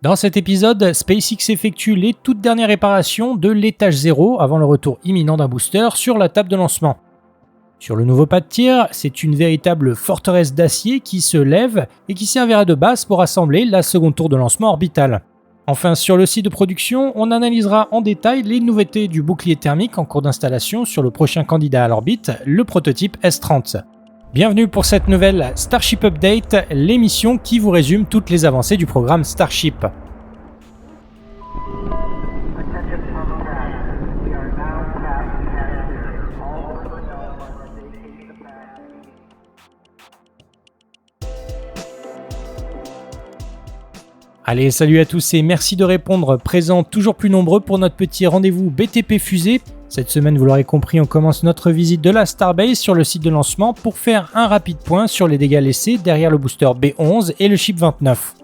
Dans cet épisode, SpaceX effectue les toutes dernières réparations de l'étage 0 avant le retour imminent d'un booster sur la table de lancement. Sur le nouveau pas de tir, c'est une véritable forteresse d'acier qui se lève et qui servira de base pour assembler la seconde tour de lancement orbitale. Enfin, sur le site de production, on analysera en détail les nouveautés du bouclier thermique en cours d'installation sur le prochain candidat à l'orbite, le prototype S-30. Bienvenue pour cette nouvelle Starship Update, l'émission qui vous résume toutes les avancées du programme Starship. Allez, salut à tous et merci de répondre présents toujours plus nombreux pour notre petit rendez-vous BTP Fusée. Cette semaine, vous l'aurez compris, on commence notre visite de la Starbase sur le site de lancement pour faire un rapide point sur les dégâts laissés derrière le booster B11 et le Ship 29.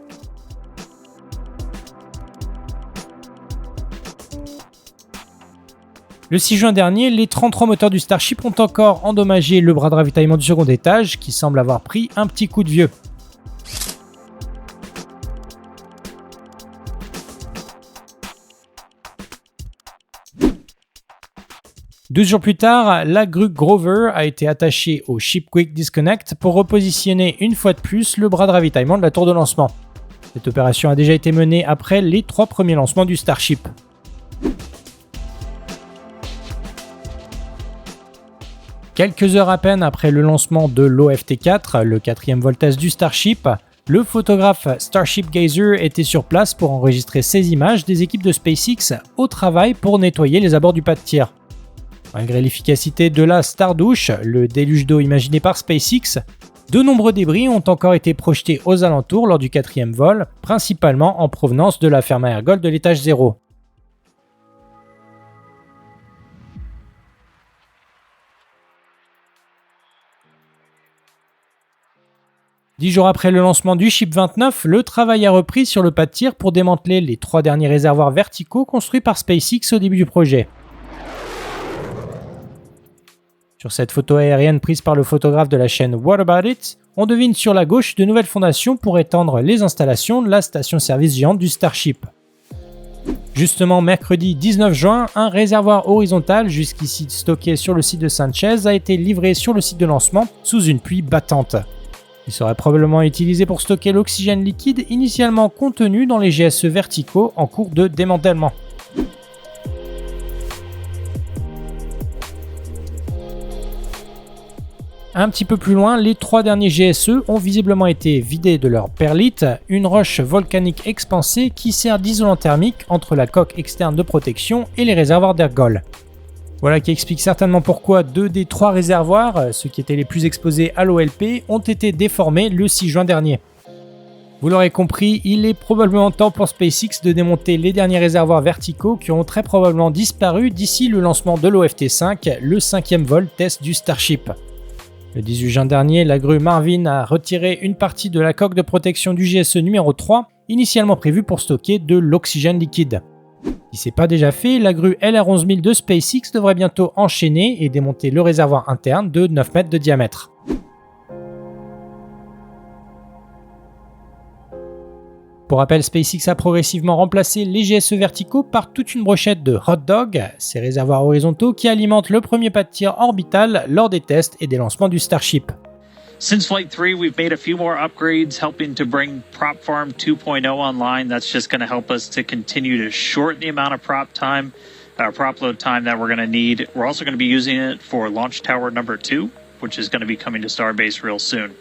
Le 6 juin dernier, les 33 moteurs du Starship ont encore endommagé le bras de ravitaillement du second étage qui semble avoir pris un petit coup de vieux. 12 jours plus tard, la grue Grover a été attachée au Ship Quick Disconnect pour repositionner une fois de plus le bras de ravitaillement de la tour de lancement. Cette opération a déjà été menée après les 3 premiers lancements du Starship. Quelques heures à peine après le lancement de l'OFT-4, le 4e vol test du Starship, le photographe Starship Gazer était sur place pour enregistrer ces images des équipes de SpaceX au travail pour nettoyer les abords du pas de tir. Malgré l'efficacité de la Stardouche, le déluge d'eau imaginé par SpaceX, de nombreux débris ont encore été projetés aux alentours lors du 4e vol, principalement en provenance de la ferme à ergol de l'étage 0. Dix jours après le lancement du Ship 29, le travail a repris sur le pas de tir pour démanteler les 3 derniers réservoirs verticaux construits par SpaceX au début du projet. Sur cette photo aérienne prise par le photographe de la chaîne What About It, on devine sur la gauche de nouvelles fondations pour étendre les installations de la station-service géante du Starship. Justement, mercredi 19 juin, un réservoir horizontal jusqu'ici stocké sur le site de Sanchez a été livré sur le site de lancement sous une pluie battante. Il serait probablement utilisé pour stocker l'oxygène liquide initialement contenu dans les GSE verticaux en cours de démantèlement. Un petit peu plus loin, les 3 derniers GSE ont visiblement été vidés de leur perlite, une roche volcanique expansée qui sert d'isolant thermique entre la coque externe de protection et les réservoirs d'ergol. Voilà qui explique certainement pourquoi 2 des 3 réservoirs, ceux qui étaient les plus exposés à l'OLP, ont été déformés le 6 juin dernier. Vous l'aurez compris, il est probablement temps pour SpaceX de démonter les derniers réservoirs verticaux qui auront très probablement disparu d'ici le lancement de l'OFT-5, le 5e vol test du Starship. Le 18 juin dernier, la grue Marvin a retiré une partie de la coque de protection du GSE numéro 3, initialement prévue pour stocker de l'oxygène liquide. Si ce n'est pas déjà fait, la grue LR11000 de SpaceX devrait bientôt enchaîner et démonter le réservoir interne de 9 mètres de diamètre. Pour rappel, SpaceX a progressivement remplacé les GSE verticaux par toute une brochette de hot dog, ces réservoirs horizontaux qui alimentent le premier pas de tir orbital lors des tests et des lancements du Starship. Since Flight 3, we've made a few more upgrades, helping to bring Prop Farm 2.0 online. That's just going to help us to continue to shorten the amount of prop load time that we're going to need. We're also going to be using it for Launch Tower number 2, which is going to be coming to Starbase real soon.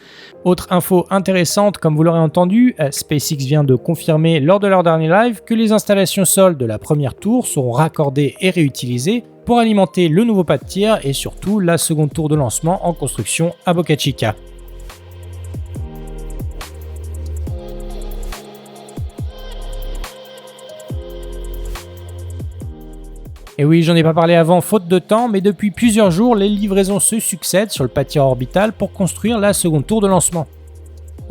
Autre info intéressante, comme vous l'aurez entendu, SpaceX vient de confirmer lors de leur dernier live que les installations sol de la première tour seront raccordées et réutilisées pour alimenter le nouveau pas de tir et surtout la seconde tour de lancement en construction à Boca Chica. Et oui, j'en ai pas parlé avant, faute de temps, mais depuis plusieurs jours, les livraisons se succèdent sur le pas de tir orbital pour construire la seconde tour de lancement.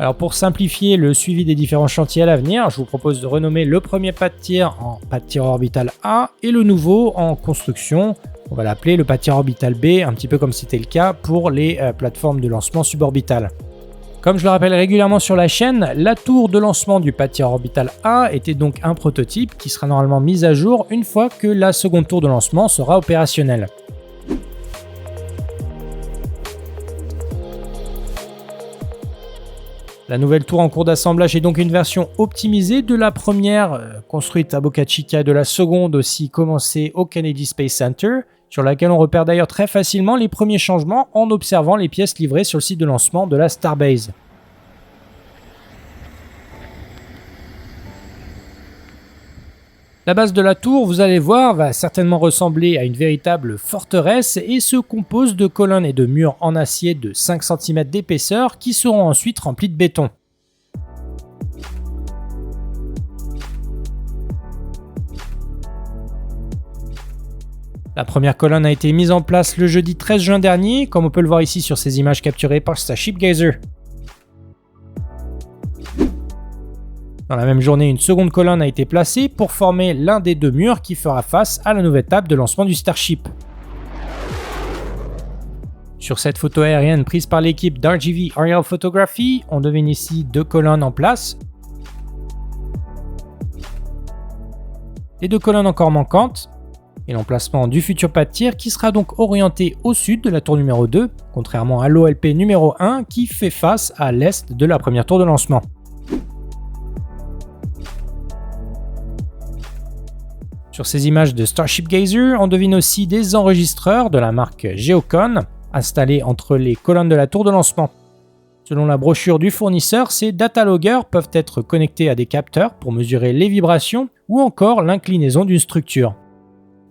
Alors pour simplifier le suivi des différents chantiers à l'avenir, je vous propose de renommer le premier pas de tir en pas de tir orbital A et le nouveau en construction, on va l'appeler le pas de tir orbital B, un petit peu comme c'était le cas pour les plateformes de lancement suborbitales. Comme je le rappelle régulièrement sur la chaîne, la tour de lancement du pas de tir orbital A était donc un prototype qui sera normalement mis à jour une fois que la seconde tour de lancement sera opérationnelle. La nouvelle tour en cours d'assemblage est donc une version optimisée de la première, construite à Boca Chica, et de la seconde aussi commencée au Kennedy Space Center, sur laquelle on repère d'ailleurs très facilement les premiers changements en observant les pièces livrées sur le site de lancement de la Starbase. La base de la tour, vous allez voir, va certainement ressembler à une véritable forteresse et se compose de colonnes et de murs en acier de 5 cm d'épaisseur qui seront ensuite remplis de béton. La première colonne a été mise en place le jeudi 13 juin dernier, comme on peut le voir ici sur ces images capturées par Starship Gazer. Dans la même journée, une seconde colonne a été placée pour former l'un des deux murs qui fera face à la nouvelle table de lancement du Starship. Sur cette photo aérienne prise par l'équipe d'RGV Aerial Photography, on devine ici deux colonnes en place. Les deux colonnes encore manquantes, et l'emplacement du futur pas de tir qui sera donc orienté au sud de la tour numéro 2, contrairement à l'OLP numéro 1 qui fait face à l'est de la première tour de lancement. Sur ces images de Starship Gazer, on devine aussi des enregistreurs de la marque Geocon installés entre les colonnes de la tour de lancement. Selon la brochure du fournisseur, ces data loggers peuvent être connectés à des capteurs pour mesurer les vibrations ou encore l'inclinaison d'une structure.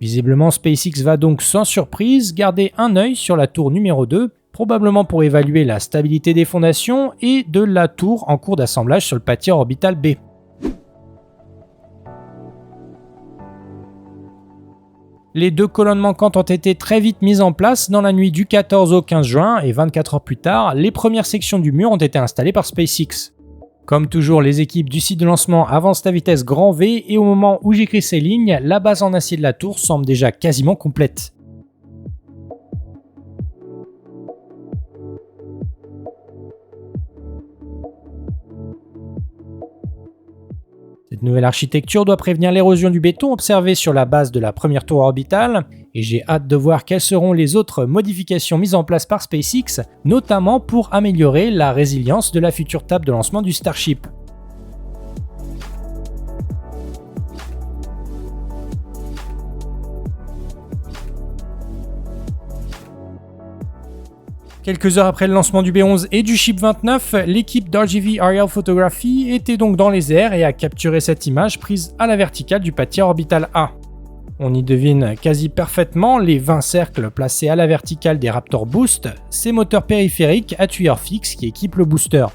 Visiblement, SpaceX va donc sans surprise garder un œil sur la tour numéro 2, probablement pour évaluer la stabilité des fondations et de la tour en cours d'assemblage sur le pas de tir orbital B. Les deux colonnes manquantes ont été très vite mises en place dans la nuit du 14 au 15 juin et 24 heures plus tard, les premières sections du mur ont été installées par SpaceX. Comme toujours, les équipes du site de lancement avancent à vitesse grand V et au moment où j'écris ces lignes, la base en acier de la tour semble déjà quasiment complète. Cette nouvelle architecture doit prévenir l'érosion du béton observée sur la base de la première tour orbitale, et j'ai hâte de voir quelles seront les autres modifications mises en place par SpaceX, notamment pour améliorer la résilience de la future table de lancement du Starship. Quelques heures après le lancement du B11 et du Ship 29, l'équipe d'RGV Aerial Photography était donc dans les airs et a capturé cette image prise à la verticale du pas de tir orbital A. On y devine quasi parfaitement les 20 cercles placés à la verticale des Raptor Boost, ces moteurs périphériques à tuyaux fixes qui équipent le booster.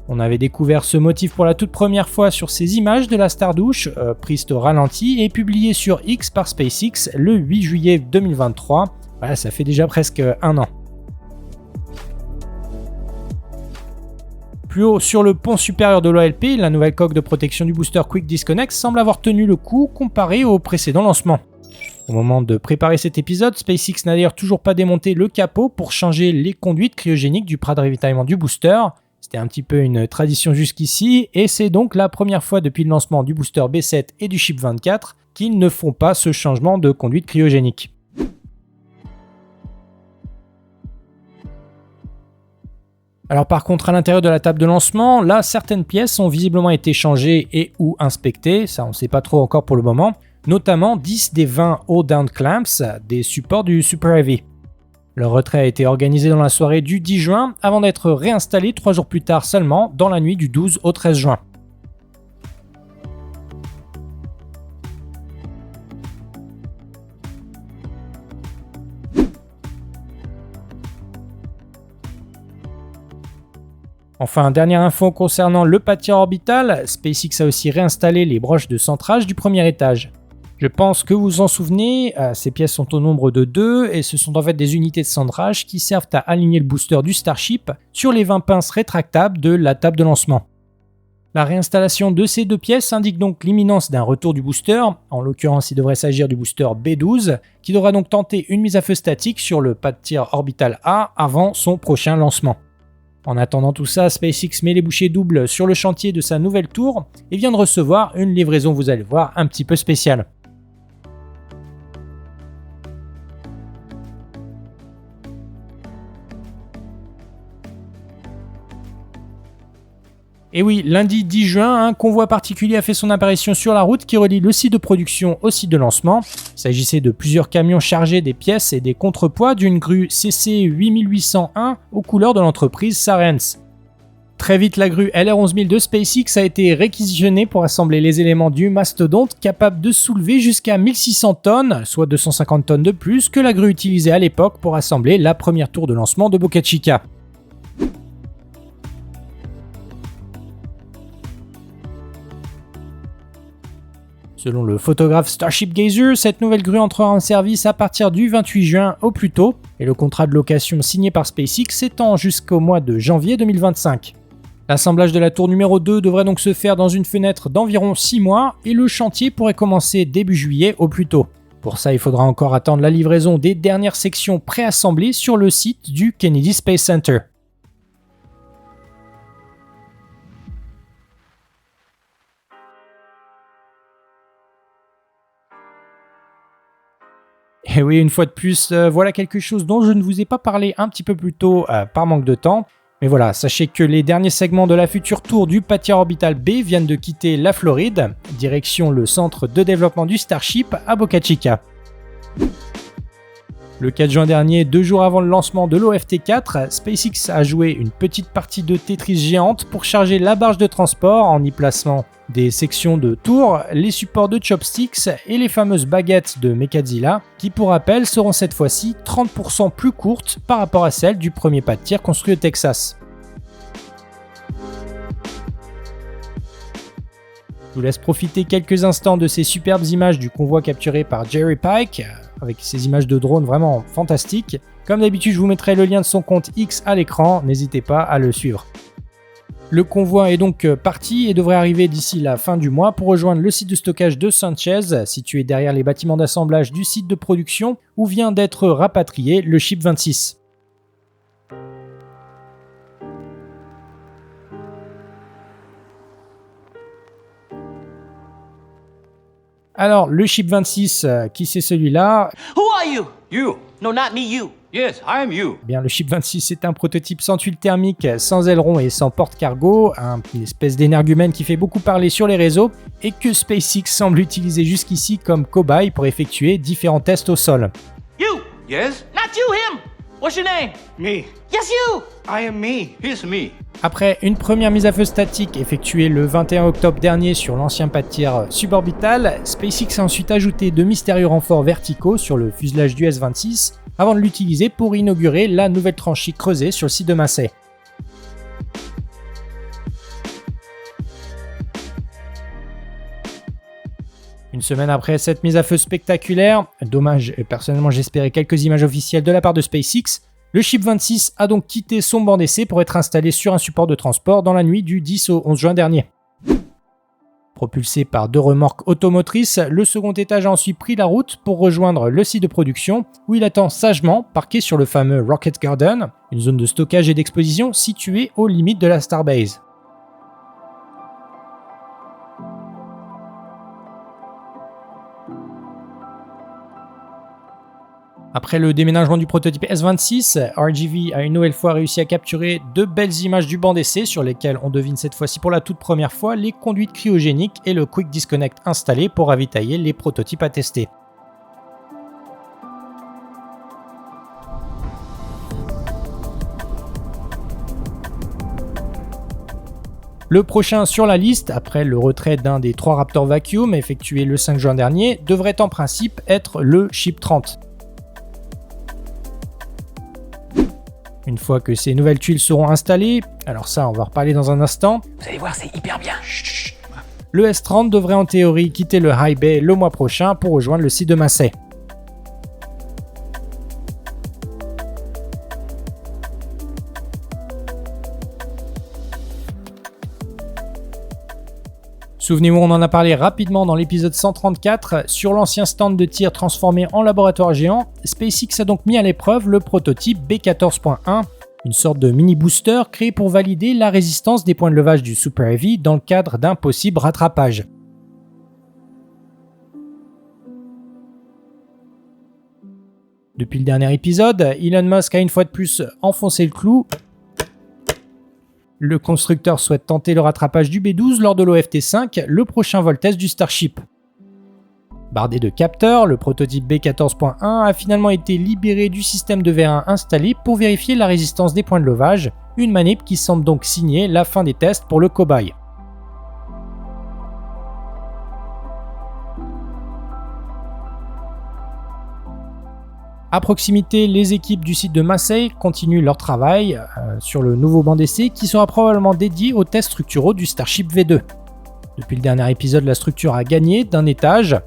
On avait découvert ce motif pour la toute première fois sur ces images de la Stardouche, prises au ralenti et publiées sur X par SpaceX le 8 juillet 2023. Voilà, ça fait déjà presque un an. Plus haut sur le pont supérieur de l'OLP, la nouvelle coque de protection du booster Quick Disconnect semble avoir tenu le coup comparé au précédent lancement. Au moment de préparer cet épisode, SpaceX n'a d'ailleurs toujours pas démonté le capot pour changer les conduites cryogéniques du bras de ravitaillement du booster. C'était un petit peu une tradition jusqu'ici, et c'est donc la première fois depuis le lancement du booster B7 et du Ship 24 qu'ils ne font pas ce changement de conduite cryogénique. Alors par contre, à l'intérieur de la table de lancement, là, certaines pièces ont visiblement été changées et ou inspectées, ça on ne sait pas trop encore pour le moment, notamment 10 des 20 Hold Down Clamps des supports du Super Heavy. Leur retrait a été organisé dans la soirée du 10 juin avant d'être réinstallé 3 jours plus tard seulement dans la nuit du 12 au 13 juin. Enfin, dernière info concernant le pas de tir orbital, SpaceX a aussi réinstallé les broches de centrage du premier étage. Je pense que vous vous en souvenez, ces pièces sont au nombre de 2 et ce sont en fait des unités de centrage qui servent à aligner le booster du Starship sur les 20 pinces rétractables de la table de lancement. La réinstallation de ces deux pièces indique donc l'imminence d'un retour du booster, en l'occurrence il devrait s'agir du booster B12, qui devra donc tenter une mise à feu statique sur le pas de tir orbital A avant son prochain lancement. En attendant tout ça, SpaceX met les bouchées doubles sur le chantier de sa nouvelle tour et vient de recevoir une livraison, vous allez voir, un petit peu spéciale. Et oui, lundi 10 juin, un convoi particulier a fait son apparition sur la route qui relie le site de production au site de lancement. Il s'agissait de plusieurs camions chargés des pièces et des contrepoids d'une grue CC 8801 aux couleurs de l'entreprise Sarens. Très vite, la grue LR11000 de SpaceX a été réquisitionnée pour assembler les éléments du mastodonte capable de soulever jusqu'à 1600 tonnes, soit 250 tonnes de plus que la grue utilisée à l'époque pour assembler la première tour de lancement de Boca Chica. Selon le photographe Starship Gazer, cette nouvelle grue entrera en service à partir du 28 juin au plus tôt, et le contrat de location signé par SpaceX s'étend jusqu'au mois de janvier 2025. L'assemblage de la tour numéro 2 devrait donc se faire dans une fenêtre d'environ 6 mois, et le chantier pourrait commencer début juillet au plus tôt. Pour ça, il faudra encore attendre la livraison des dernières sections préassemblées sur le site du Kennedy Space Center. Et oui, une fois de plus, voilà quelque chose dont je ne vous ai pas parlé un petit peu plus tôt par manque de temps. Mais voilà, sachez que les derniers segments de la future tour du Pâtière Orbital B viennent de quitter la Floride, direction le centre de développement du Starship à Boca Chica. Le 4 juin dernier, 2 jours avant le lancement de l'OFT-4, SpaceX a joué une petite partie de Tetris géante pour charger la barge de transport en y plaçant des sections de tour, les supports de chopsticks et les fameuses baguettes de Mechazilla, qui pour rappel seront cette fois-ci 30% plus courtes par rapport à celles du premier pas de tir construit au Texas. Je vous laisse profiter quelques instants de ces superbes images du convoi capturé par Jerry Pike, avec ces images de drone vraiment fantastiques. Comme d'habitude, je vous mettrai le lien de son compte X à l'écran, n'hésitez pas à le suivre. Le convoi est donc parti et devrait arriver d'ici la fin du mois pour rejoindre le site de stockage de Sanchez, situé derrière les bâtiments d'assemblage du site de production où vient d'être rapatrié le Ship 26. Alors, le Ship 26, qui c'est celui-là ? Who are you? You. No, not me, you. Yes, I am you. Eh bien, le Ship 26 est un prototype sans tuile thermique, sans aileron et sans porte-cargo, une espèce d'énergumène qui fait beaucoup parler sur les réseaux et que SpaceX semble utiliser jusqu'ici comme cobaye pour effectuer différents tests au sol. You. Yes, Not you, him. What's your name? me. Yes, you. I am me. He's me. Après une première mise à feu statique effectuée le 21 octobre dernier sur l'ancien pas de tir suborbital, SpaceX a ensuite ajouté de mystérieux renforts verticaux sur le fuselage du S-26 avant de l'utiliser pour inaugurer la nouvelle tranchée creusée sur le site de Massey. Une semaine après cette mise à feu spectaculaire, dommage, personnellement j'espérais quelques images officielles de la part de SpaceX, le Ship 26 a donc quitté son banc d'essai pour être installé sur un support de transport dans la nuit du 10 au 11 juin dernier. Propulsé par 2 remorques automotrices, le second étage a ensuite pris la route pour rejoindre le site de production où il attend sagement parqué sur le fameux Rocket Garden, une zone de stockage et d'exposition située aux limites de la Starbase. Après le déménagement du prototype S-26, RGV a une nouvelle fois réussi à capturer de belles images du banc d'essai sur lesquelles on devine cette fois-ci pour la toute première fois les conduites cryogéniques et le Quick Disconnect installé pour ravitailler les prototypes à tester. Le prochain sur la liste, après le retrait d'un des 3 Raptor Vacuum effectué le 5 juin dernier, devrait en principe être le Ship 30. Une fois que ces nouvelles tuiles seront installées, alors ça on va en reparler dans un instant, Vous allez voir, c'est hyper bien. le S-30 devrait en théorie quitter le High Bay le mois prochain pour rejoindre le site de Massey. Souvenez-vous, on en a parlé rapidement dans l'épisode 134, sur l'ancien stand de tir transformé en laboratoire géant, SpaceX a donc mis à l'épreuve le prototype B14.1, une sorte de mini-booster créé pour valider la résistance des points de levage du Super Heavy dans le cadre d'un possible rattrapage. Depuis le dernier épisode, Elon Musk a une fois de plus enfoncé le clou. Le constructeur souhaite tenter le rattrapage du B12 lors de l'OFT5, le prochain vol test du Starship. Bardé de capteurs, le prototype B14.1 a finalement été libéré du système de V1 installé pour vérifier la résistance des points de levage, une manip qui semble donc signer la fin des tests pour le cobaye. À proximité, les équipes du site de Massey continuent leur travail sur le nouveau banc d'essai qui sera probablement dédié aux tests structuraux du Starship V2. Depuis le dernier épisode, la structure a gagné d'un étage.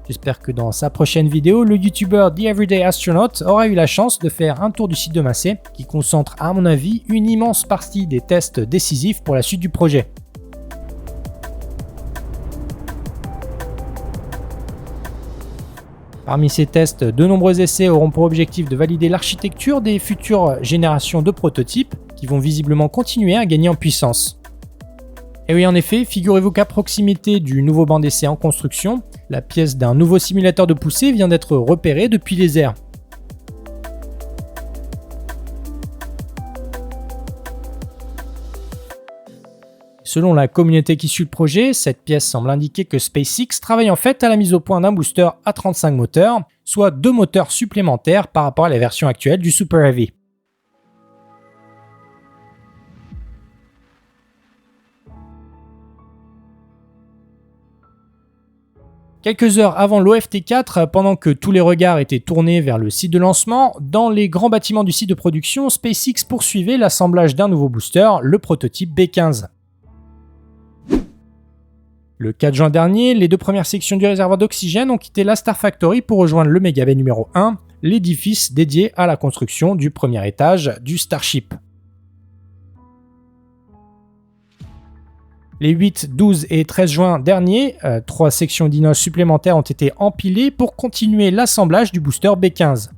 J'espère que dans sa prochaine vidéo, le youtubeur The Everyday Astronaut aura eu la chance de faire un tour du site de Massey qui concentre à mon avis une immense partie des tests décisifs pour la suite du projet. Parmi ces tests, de nombreux essais auront pour objectif de valider l'architecture des futures générations de prototypes qui vont visiblement continuer à gagner en puissance. Et oui, en effet, figurez-vous qu'à proximité du nouveau banc d'essai en construction, la pièce d'un nouveau simulateur de poussée vient d'être repérée depuis les airs. Selon la communauté qui suit le projet, cette pièce semble indiquer que SpaceX travaille en fait à la mise au point d'un booster à 35 moteurs, soit 2 moteurs supplémentaires par rapport à la version actuelle du Super Heavy. Quelques heures avant l'OFT4, pendant que tous les regards étaient tournés vers le site de lancement, dans les grands bâtiments du site de production, SpaceX poursuivait l'assemblage d'un nouveau booster, le prototype B15. Le 4 juin dernier, les 2 premières sections du réservoir d'oxygène ont quitté la Star Factory pour rejoindre le Mega Bay numéro 1, l'édifice dédié à la construction du premier étage du Starship. Les 8, 12 et 13 juin dernier, 3 sections d'inox supplémentaires ont été empilées pour continuer l'assemblage du booster B15.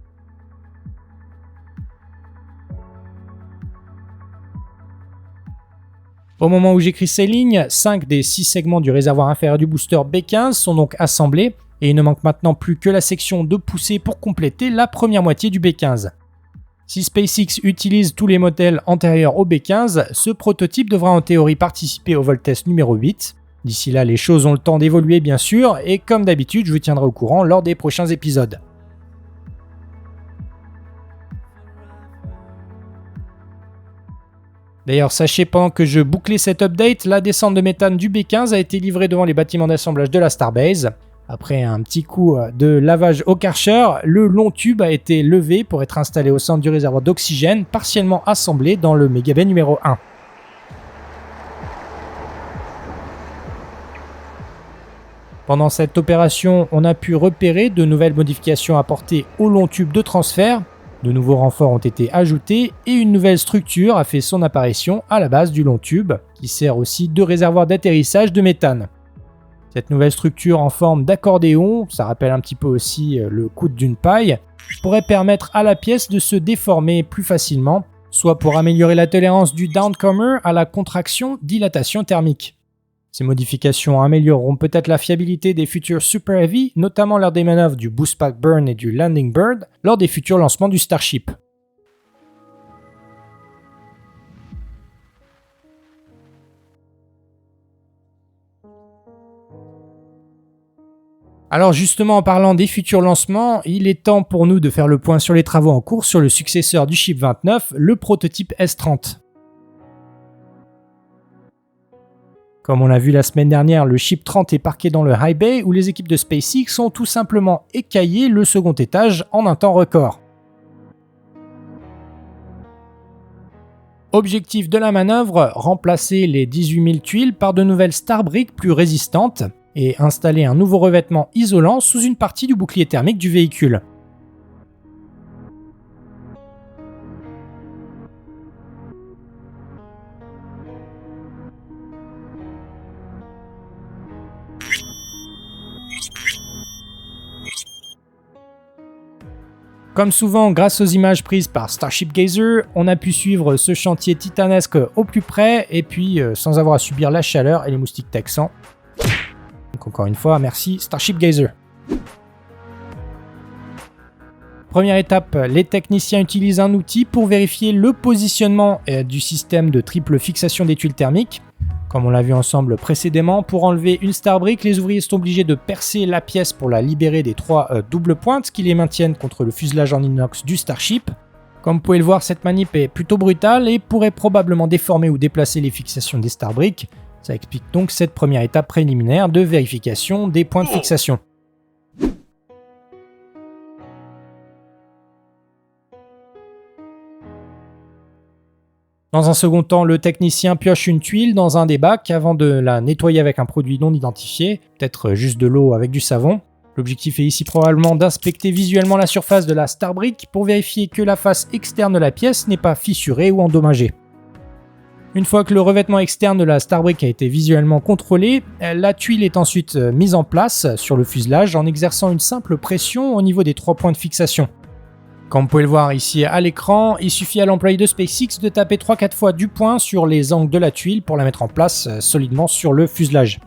Au moment où j'écris ces lignes, 5 des 6 segments du réservoir inférieur du booster B15 sont donc assemblés et il ne manque maintenant plus que la section de poussée pour compléter la première moitié du B15. Si SpaceX utilise tous les modèles antérieurs au B15, ce prototype devra en théorie participer au vol test numéro 8. D'ici là, les choses ont le temps d'évoluer bien sûr, et comme d'habitude, je vous tiendrai au courant lors des prochains épisodes. D'ailleurs, sachez pendant que je bouclais cette update, la descente de méthane du B15 a été livrée devant les bâtiments d'assemblage de la Starbase. Après un petit coup de lavage au Karcher, le long tube a été levé pour être installé au centre du réservoir d'oxygène, partiellement assemblé dans le Mega Bay numéro 1. Pendant cette opération, on a pu repérer de nouvelles modifications apportées au long tube de transfert, de nouveaux renforts ont été ajoutés et une nouvelle structure a fait son apparition à la base du long tube, qui sert aussi de réservoir d'atterrissage de méthane. Cette nouvelle structure en forme d'accordéon, ça rappelle un petit peu aussi le coude d'une paille, pourrait permettre à la pièce de se déformer plus facilement, soit pour améliorer la tolérance du downcomer à la contraction-dilatation thermique. Ces modifications amélioreront peut-être la fiabilité des futurs Super Heavy, notamment lors des manœuvres du Boost Pack Burn et du Landing Bird, lors des futurs lancements du Starship. Alors justement, en parlant des futurs lancements, il est temps pour nous de faire le point sur les travaux en cours sur le successeur du Ship 29, le prototype S30. Comme on l'a vu la semaine dernière, le Ship 30 est parqué dans le High Bay où les équipes de SpaceX ont tout simplement écaillé le second étage en un temps record. Objectif de la manœuvre, remplacer les 18 000 tuiles par de nouvelles Starbrick plus résistantes et installer un nouveau revêtement isolant sous une partie du bouclier thermique du véhicule. Comme souvent, grâce aux images prises par Starship Gazer, on a pu suivre ce chantier titanesque au plus près et puis sans avoir à subir la chaleur et les moustiques texans. Donc encore une fois, merci Starship Gazer. Première étape, les techniciens utilisent un outil pour vérifier le positionnement du système de triple fixation des tuiles thermiques. Comme on l'a vu ensemble précédemment, pour enlever une Starbrick, les ouvriers sont obligés de percer la pièce pour la libérer des 3 doubles pointes qui les maintiennent contre le fuselage en inox du Starship. Comme vous pouvez le voir, cette manip est plutôt brutale et pourrait probablement déformer ou déplacer les fixations des Starbrick. Ça explique donc cette première étape préliminaire de vérification des points de fixation. Dans un second temps, le technicien pioche une tuile dans un des bacs avant de la nettoyer avec un produit non identifié, peut-être juste de l'eau avec du savon. L'objectif est ici probablement d'inspecter visuellement la surface de la Starbrick pour vérifier que la face externe de la pièce n'est pas fissurée ou endommagée. Une fois que le revêtement externe de la Starbrick a été visuellement contrôlé, la tuile est ensuite mise en place sur le fuselage en exerçant une simple pression au niveau des 3 points de fixation. Comme vous pouvez le voir ici à l'écran, il suffit à l'employé de SpaceX de taper 3-4 fois du poing sur les angles de la tuile pour la mettre en place solidement sur le fuselage.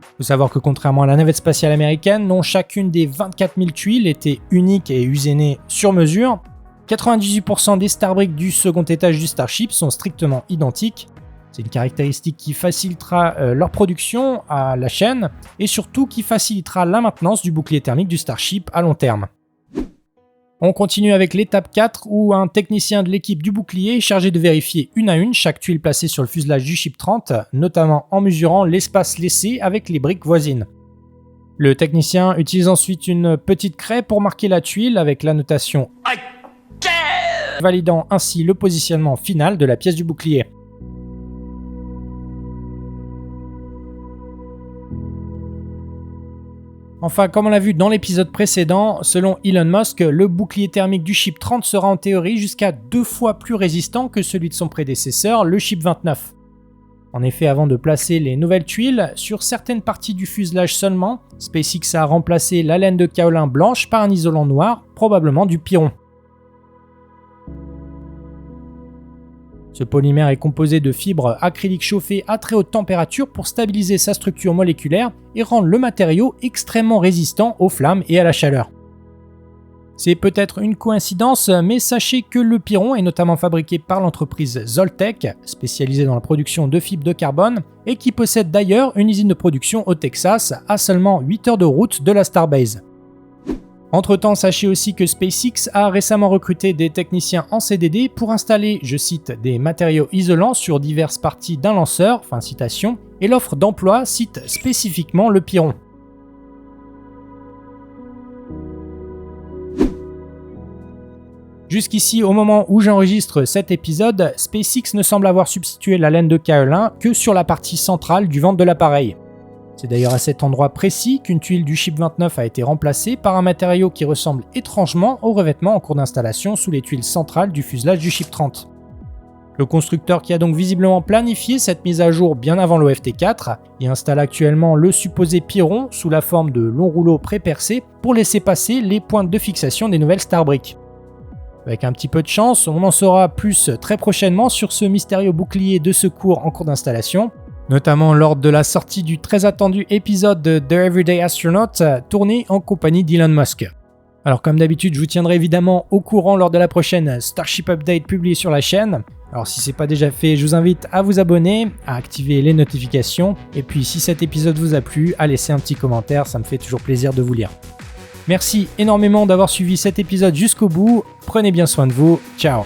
Il faut savoir que contrairement à la navette spatiale américaine, dont chacune des 24 000 tuiles était unique et usinée sur mesure, 98% des Starbrick du second étage du Starship sont strictement identiques. C'est une caractéristique qui facilitera leur production à la chaîne et surtout qui facilitera la maintenance du bouclier thermique du Starship à long terme. On continue avec l'étape 4 où un technicien de l'équipe du bouclier est chargé de vérifier une à une chaque tuile placée sur le fuselage du Ship 30, notamment en mesurant l'espace laissé avec les briques voisines. Le technicien utilise ensuite une petite craie pour marquer la tuile avec la notation validant ainsi le positionnement final de la pièce du bouclier. Enfin, comme on l'a vu dans l'épisode précédent, selon Elon Musk, le bouclier thermique du Ship 30 sera en théorie jusqu'à 2 fois plus résistant que celui de son prédécesseur, le Ship 29. En effet, avant de placer les nouvelles tuiles, sur certaines parties du fuselage seulement, SpaceX a remplacé la laine de kaolin blanche par un isolant noir, probablement du Piron. Ce polymère est composé de fibres acryliques chauffées à très haute température pour stabiliser sa structure moléculaire et rendre le matériau extrêmement résistant aux flammes et à la chaleur. C'est peut-être une coïncidence, mais sachez que le Piron est notamment fabriqué par l'entreprise Zoltech, spécialisée dans la production de fibres de carbone, et qui possède d'ailleurs une usine de production au Texas, à seulement 8 heures de route de la Starbase. Entre-temps, sachez aussi que SpaceX a récemment recruté des techniciens en CDD pour installer, je cite, des matériaux isolants sur diverses parties d'un lanceur, fin citation, et l'offre d'emploi cite spécifiquement le Piron. Jusqu'ici, au moment où j'enregistre cet épisode, SpaceX ne semble avoir substitué la laine de kaolin que sur la partie centrale du ventre de l'appareil. C'est d'ailleurs à cet endroit précis qu'une tuile du Ship 29 a été remplacée par un matériau qui ressemble étrangement au revêtement en cours d'installation sous les tuiles centrales du fuselage du Ship 30. Le constructeur qui a donc visiblement planifié cette mise à jour bien avant l'OFT4 y installe actuellement le supposé Piron sous la forme de longs rouleaux pré-percés pour laisser passer les pointes de fixation des nouvelles Starbrick. Avec un petit peu de chance, on en saura plus très prochainement sur ce mystérieux bouclier de secours en cours d'installation, notamment lors de la sortie du très attendu épisode de The Everyday Astronaut tourné en compagnie d'Elon Musk. Alors comme d'habitude, je vous tiendrai évidemment au courant lors de la prochaine Starship Update publiée sur la chaîne. Alors si c'est pas déjà fait, je vous invite à vous abonner, à activer les notifications, et puis si cet épisode vous a plu, à laisser un petit commentaire, ça me fait toujours plaisir de vous lire. Merci énormément d'avoir suivi cet épisode jusqu'au bout, prenez bien soin de vous, ciao.